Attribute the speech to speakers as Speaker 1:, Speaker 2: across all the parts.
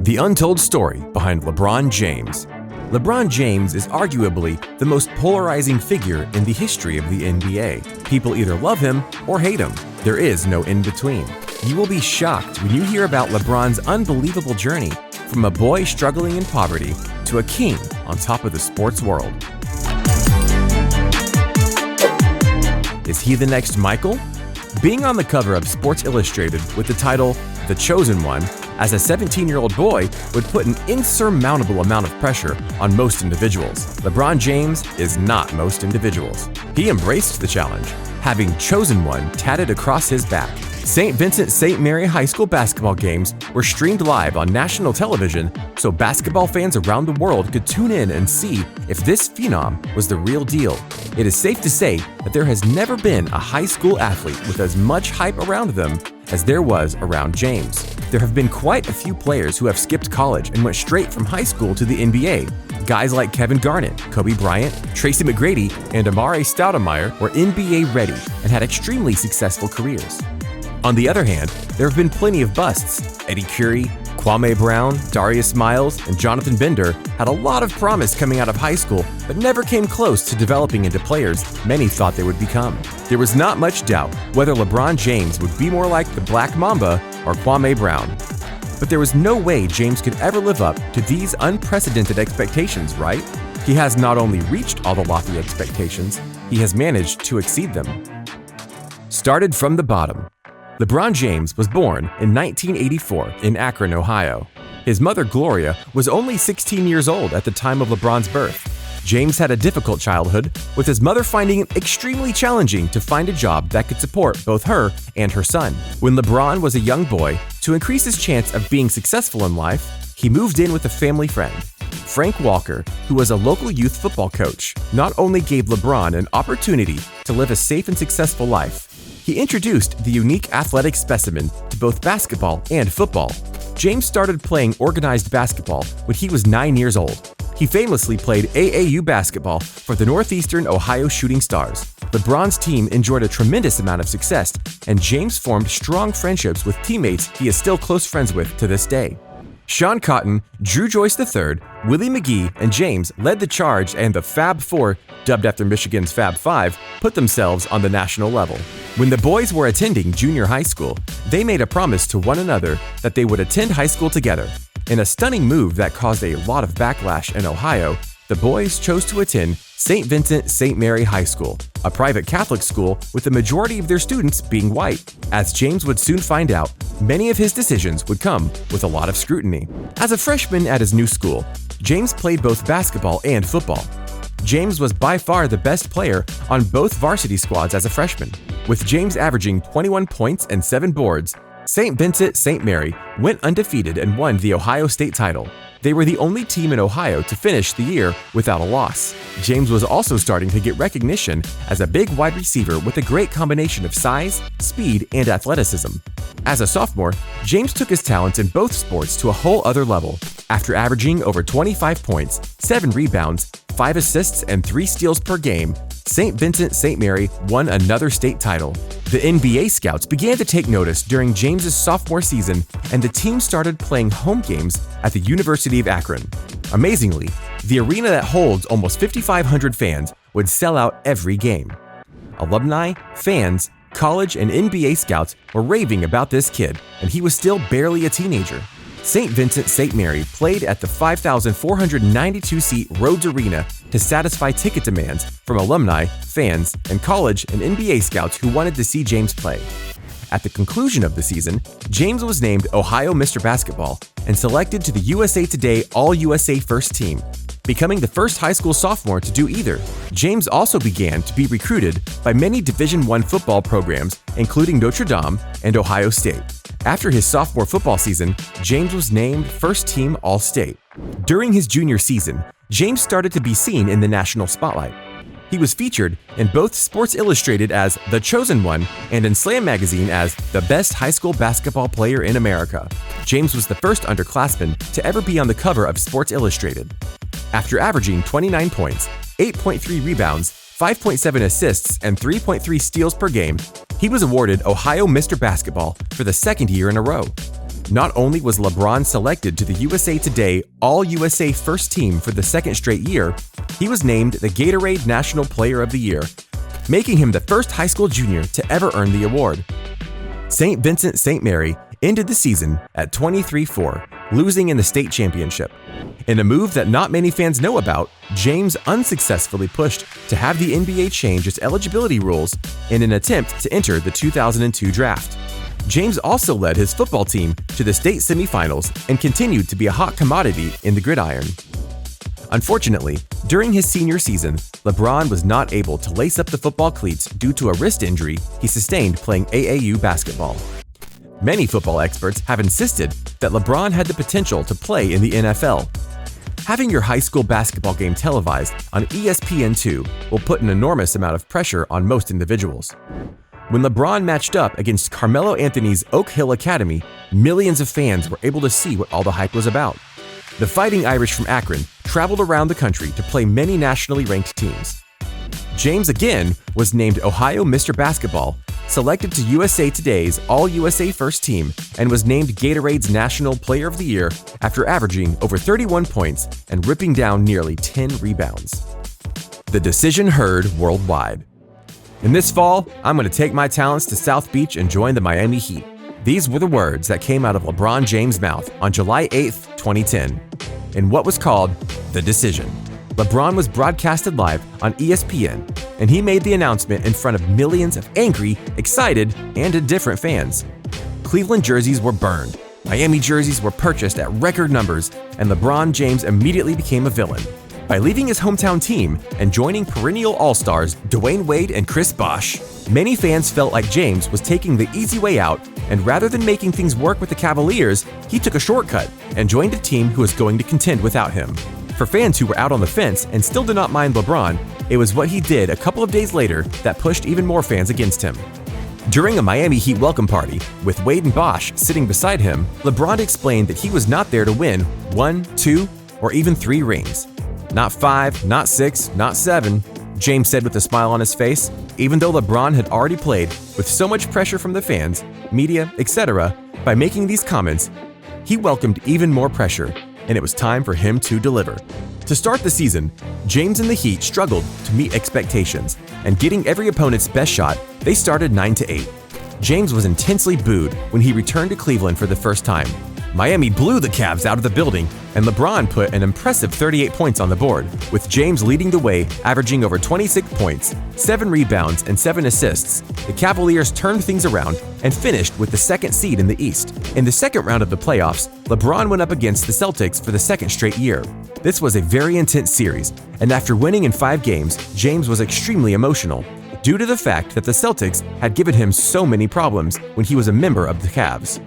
Speaker 1: The untold story behind LeBron James. LeBron James is arguably the most polarizing figure in the history of the NBA. People either love him or hate him. There is no in-between. You will be shocked when you hear about LeBron's unbelievable journey from a boy struggling in poverty to a king on top of the sports world. Is he the next Michael? Being on the cover of Sports Illustrated with the title The Chosen One as a 17-year-old boy would put an insurmountable amount of pressure on most individuals. LeBron James is not most individuals. He embraced the challenge, having Chosen One tatted across his back. St. Vincent St. Mary High School basketball games were streamed live on national television so basketball fans around the world could tune in and see if this phenom was the real deal. It is safe to say that there has never been a high school athlete with as much hype around them as there was around James. There have been quite a few players who have skipped college and went straight from high school to the NBA. Guys like Kevin Garnett, Kobe Bryant, Tracy McGrady, and Amare Stoudemire were NBA ready and had extremely successful careers. On the other hand, there have been plenty of busts. Eddie Curry, Kwame Brown, Darius Miles, and Jonathan Bender had a lot of promise coming out of high school, but never came close to developing into players many thought they would become. There was not much doubt whether LeBron James would be more like the Black Mamba or Kwame Brown. But there was no way James could ever live up to these unprecedented expectations, right? He has not only reached all the lofty expectations, he has managed to exceed them. Started from the bottom. LeBron James was born in 1984 in Akron, Ohio. His mother, Gloria, was only 16 years old at the time of LeBron's birth. James had a difficult childhood, with his mother finding it extremely challenging to find a job that could support both her and her son. When LeBron was a young boy, to increase his chance of being successful in life, he moved in with a family friend. Frank Walker, who was a local youth football coach, not only gave LeBron an opportunity to live a safe and successful life, he introduced the unique athletic specimen to both basketball and football. James started playing organized basketball when he was 9 years old. He famously played AAU basketball for the Northeastern Ohio Shooting Stars. LeBron's team enjoyed a tremendous amount of success, and James formed strong friendships with teammates he is still close friends with to this day. Sean Cotton, Drew Joyce III, Willie McGee, and James led the charge, and the Fab Four, dubbed after Michigan's Fab Five, put themselves on the national level. When the boys were attending junior high school, they made a promise to one another that they would attend high school together. In a stunning move that caused a lot of backlash in Ohio, the boys chose to attend St. Vincent St. Mary High School, a private Catholic school with the majority of their students being white. As James would soon find out, many of his decisions would come with a lot of scrutiny. As a freshman at his new school, James played both basketball and football. James was by far the best player on both varsity squads as a freshman. With James averaging 21 points and 7 boards, St. Vincent St. Mary went undefeated and won the Ohio State title. They were the only team in Ohio to finish the year without a loss. James was also starting to get recognition as a big wide receiver with a great combination of size, speed, and athleticism. As a sophomore, James took his talents in both sports to a whole other level. After averaging over 25 points, 7 rebounds, 5 assists, and 3 steals per game, St. Vincent St. Mary won another state title. The NBA scouts began to take notice during James's sophomore season, and the team started playing home games at the University of Akron. Amazingly, the arena that holds almost 5,500 fans would sell out every game. Alumni, fans, college, and NBA scouts were raving about this kid, and he was still barely a teenager. St. Vincent St. Mary played at the 5,492-seat Rhodes Arena to satisfy ticket demands from alumni, fans, and college and NBA scouts who wanted to see James play. At the conclusion of the season, James was named Ohio Mr. Basketball and selected to the USA Today All-USA First Team, becoming the first high school sophomore to do either. James also began to be recruited by many Division I football programs, including Notre Dame and Ohio State. After his sophomore football season, James was named First Team All-State. During his junior season, James started to be seen in the national spotlight. He was featured in both Sports Illustrated as The Chosen One and in Slam Magazine as the best high school basketball player in America. James was the first underclassman to ever be on the cover of Sports Illustrated. After averaging 29 points, 8.3 rebounds, 5.7 assists, and 3.3 steals per game, he was awarded Ohio Mr. Basketball for the second year in a row. Not only was LeBron selected to the USA Today All-USA First Team for the second straight year, he was named the Gatorade National Player of the Year, making him the first high school junior to ever earn the award. St. Vincent St. Mary ended the season at 23-4, losing in the state championship. In a move that not many fans know about, James unsuccessfully pushed to have the NBA change its eligibility rules in an attempt to enter the 2002 draft. James also led his football team to the state semifinals and continued to be a hot commodity in the gridiron. Unfortunately, during his senior season, LeBron was not able to lace up the football cleats due to a wrist injury he sustained playing AAU basketball. Many football experts have insisted that LeBron had the potential to play in the NFL. Having your high school basketball game televised on ESPN2 will put an enormous amount of pressure on most individuals. When LeBron matched up against Carmelo Anthony's Oak Hill Academy, millions of fans were able to see what all the hype was about. The Fighting Irish from Akron traveled around the country to play many nationally ranked teams. James again was named Ohio Mr. Basketball, selected to USA Today's All-USA First Team, and was named Gatorade's National Player of the Year after averaging over 31 points and ripping down nearly 10 rebounds. The decision heard worldwide. In this fall, I'm going to take my talents to South Beach and join the Miami Heat. These were the words that came out of LeBron James' mouth on July 8, 2010, in what was called The Decision. LeBron was broadcasted live on ESPN, and he made the announcement in front of millions of angry, excited, and indifferent fans. Cleveland jerseys were burned, Miami jerseys were purchased at record numbers, and LeBron James immediately became a villain. By leaving his hometown team and joining perennial All-Stars Dwayne Wade and Chris Bosh, many fans felt like James was taking the easy way out, and rather than making things work with the Cavaliers, he took a shortcut and joined a team who was going to contend without him. For fans who were out on the fence and still did not mind LeBron, it was what he did a couple of days later that pushed even more fans against him. During a Miami Heat welcome party, with Wade and Bosh sitting beside him, LeBron explained that he was not there to win 1, 2, or even 3 rings. Not 5, not 6, not 7, James said with a smile on his face, even though LeBron had already played with so much pressure from the fans, media, etc. By making these comments, he welcomed even more pressure, and it was time for him to deliver. To start the season, James and the Heat struggled to meet expectations, and getting every opponent's best shot, they started 9-8. James was intensely booed when he returned to Cleveland for the first time. Miami blew the Cavs out of the building, and LeBron put an impressive 38 points on the board, with James leading the way, averaging over 26 points, 7 rebounds, and 7 assists. The Cavaliers turned things around and finished with the second seed in the East. In the second round of the playoffs, LeBron went up against the Celtics for the second straight year. This was a very intense series, and after winning in 5 games, James was extremely emotional, due to the fact that the Celtics had given him so many problems when he was a member of the Cavs.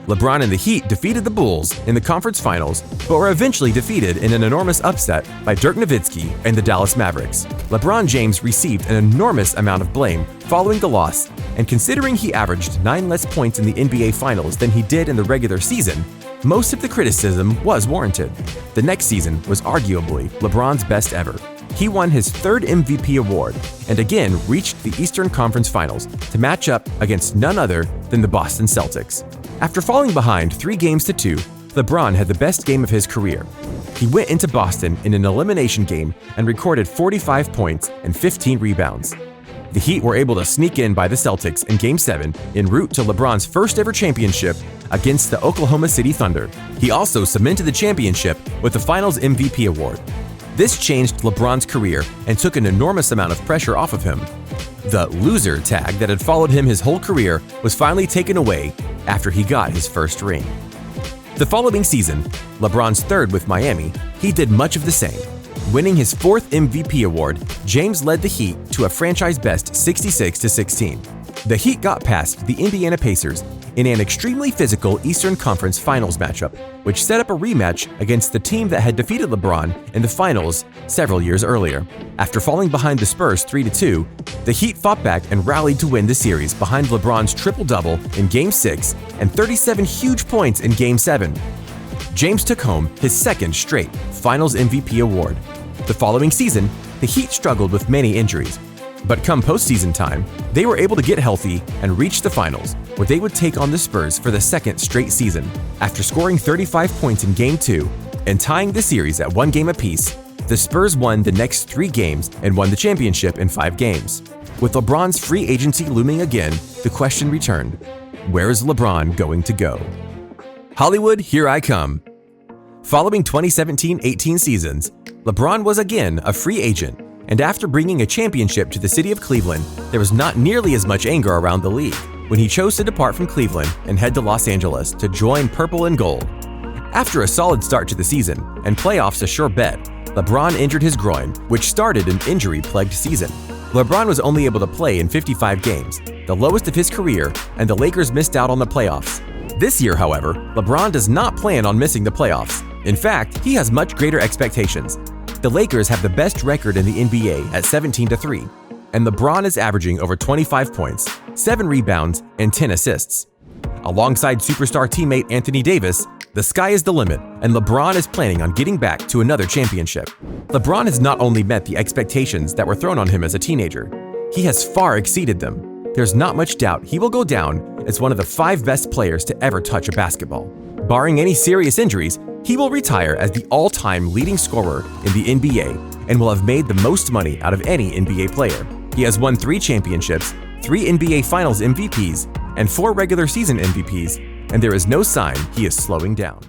Speaker 1: LeBron and the Heat defeated the Bulls in the conference finals, but were eventually defeated in an enormous upset by Dirk Nowitzki and the Dallas Mavericks. LeBron James received an enormous amount of blame following the loss, and considering he averaged 9 less points in the NBA Finals than he did in the regular season, most of the criticism was warranted. The next season was arguably LeBron's best ever. He won his 3rd MVP award and again reached the Eastern Conference Finals to match up against none other than the Boston Celtics. After falling behind 3-2, LeBron had the best game of his career. He went into Boston in an elimination game and recorded 45 points and 15 rebounds. The Heat were able to sneak in by the Celtics in Game 7 en route to LeBron's first ever championship against the Oklahoma City Thunder. He also cemented the championship with the Finals MVP award. This changed LeBron's career and took an enormous amount of pressure off of him. The loser tag that had followed him his whole career was finally taken away after he got his first ring. The following season, LeBron's 3rd with Miami, he did much of the same. Winning his 4th MVP award, James led the Heat to a franchise-best 66-16. The Heat got past the Indiana Pacers in an extremely physical Eastern Conference Finals matchup, which set up a rematch against the team that had defeated LeBron in the finals several years earlier. After falling behind the Spurs 3-2, the Heat fought back and rallied to win the series behind LeBron's triple-double in Game 6 and 37 huge points in Game 7. James took home his 2nd straight Finals MVP award. The following season, the Heat struggled with many injuries. But come postseason time, they were able to get healthy and reach the finals, where they would take on the Spurs for the second straight season. After scoring 35 points in Game 2 and tying the series at 1 game apiece, the Spurs won the next 3 games and won the championship in 5 games. With LeBron's free agency looming again, the question returned: where is LeBron going to go? Hollywood, here I come. Following 2017-18 seasons, LeBron was again a free agent, and after bringing a championship to the city of Cleveland, there was not nearly as much anger around the league when he chose to depart from Cleveland and head to Los Angeles to join Purple and Gold. After a solid start to the season and playoffs a sure bet, LeBron injured his groin, which started an injury-plagued season. LeBron was only able to play in 55 games, the lowest of his career, and the Lakers missed out on the playoffs. This year, however, LeBron does not plan on missing the playoffs. In fact, he has much greater expectations. The Lakers have the best record in the NBA at 17-3, and LeBron is averaging over 25 points, 7 rebounds, and 10 assists. Alongside superstar teammate Anthony Davis, the sky is the limit, and LeBron is planning on getting back to another championship. LeBron has not only met the expectations that were thrown on him as a teenager, he has far exceeded them. There's not much doubt he will go down as one of the 5 best players to ever touch a basketball. Barring any serious injuries, he will retire as the all-time leading scorer in the NBA and will have made the most money out of any NBA player. He has won 3 championships, 3 NBA Finals MVPs, and 4 regular season MVPs, and there is no sign he is slowing down.